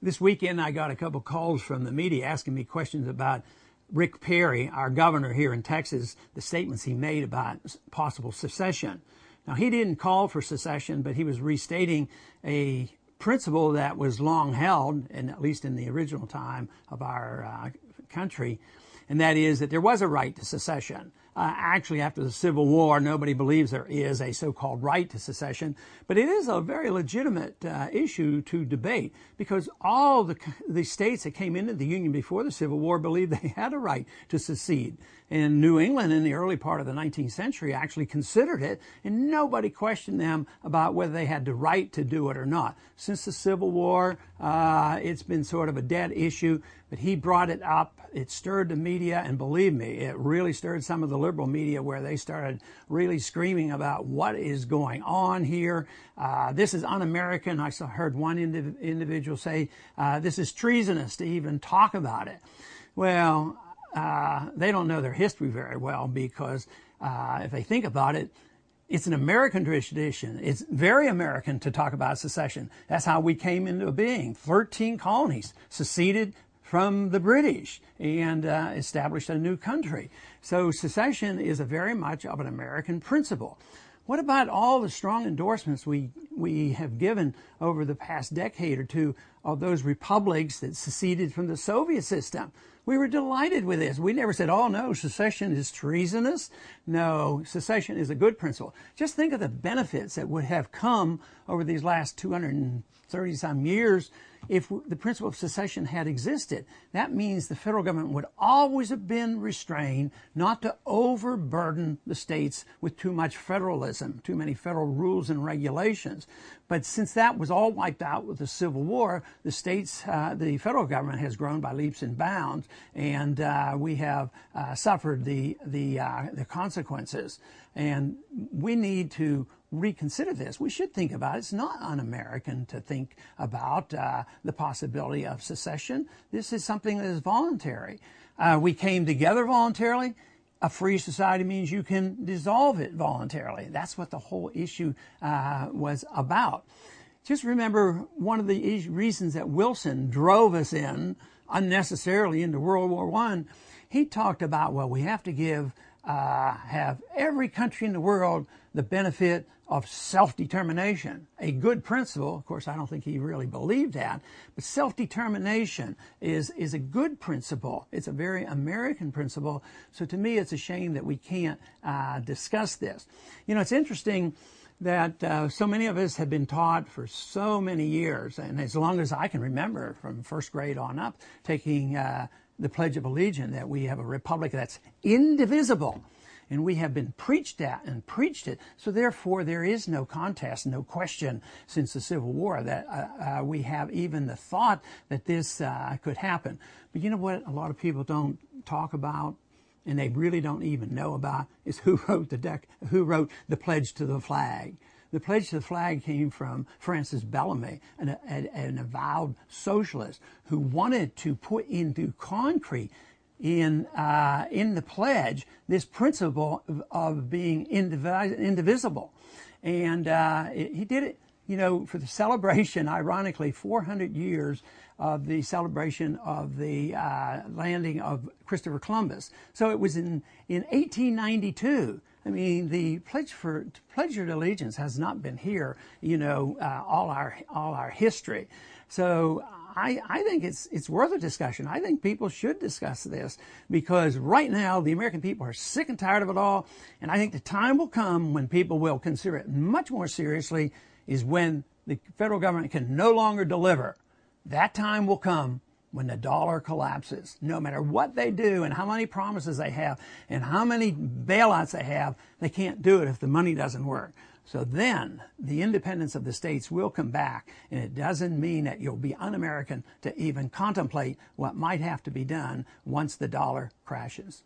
This weekend I got a couple calls from the media asking me questions about Rick Perry, our governor here in Texas, the statements he made about possible secession. Now, he didn't call for secession, but he was restating a principle that was long held, and at least in the original time of our country, and that is that there was a right to secession. Actually, after the Civil War, nobody believes there is a so-called right to secession, but it is a very legitimate issue to debate because all the states that came into the Union before the Civil War believed they had a right to secede. And New England in the early part of the 19th century actually considered it, and nobody questioned them about whether they had the right to do it or not. Since the Civil War, it's been sort of a dead issue, but he brought it up. It stirred the media, and believe me, it really stirred some of the liberal media where they started really screaming about what is going on here. This is un-American. I heard one individual say, this is treasonous to even talk about it. Well, they don't know their history very well because if they think about it, it's an American tradition. It's very American to talk about secession. That's how we came into being. 13 colonies seceded from the British and established a new country. So secession is a very much of an American principle. What about all the strong endorsements we have given over the past decade or two of those republics that seceded from the Soviet system? We were delighted with this. We never said, oh no, secession is treasonous. No, secession is a good principle. Just think of the benefits that would have come over these last 230-some years if the principle of secession had existed. That means the federal government would always have been restrained not to overburden the states with too much federalism, too many federal rules and regulations. But since that was all wiped out with the Civil War, the states, the federal government has grown by leaps and bounds, and we have suffered the consequences. And we need to reconsider this. We should think about it. It's not un-American to think about the possibility of secession. This is something that is voluntary. We came together voluntarily. A free society means you can dissolve it voluntarily. That's what the whole issue was about. Just remember one of the reasons that Wilson drove us in unnecessarily into World War I. He talked about, well, we have to have every country in the world the benefit of self-determination, a good principle. Of course, I don't think he really believed that, but self-determination is a good principle. It's a very American principle. So to me, it's a shame that we can't discuss this. You know, it's interesting that so many of us have been taught for so many years, and as long as I can remember from first grade on up, taking the Pledge of Allegiance, that we have a republic that's indivisible. And we have been preached at and preached it. So therefore, there is no contest, no question since the Civil War that we have even the thought that this could happen. But you know what a lot of people don't talk about, and they really don't even know about, is who wrote the Pledge to the Flag. The Pledge to the Flag came from Francis Bellamy, an avowed socialist who wanted to put into concrete in the pledge this principle of being indivisible. And he did it, you know, for the celebration, ironically, 400 years of the celebration of the landing of Christopher Columbus. So it was in 1892. I mean, the pledge of allegiance has not been here, you know, all our history. So I think it's worth a discussion. I think people should discuss this because right now the American people are sick and tired of it all, and I think the time will come when people will consider it much more seriously, is when the federal government can no longer deliver. That time will come when the dollar collapses. No matter what they do and how many promises they have and how many bailouts they have, they can't do it if the money doesn't work. So then the independence of the states will come back, and it doesn't mean that you'll be un-American to even contemplate what might have to be done once the dollar crashes.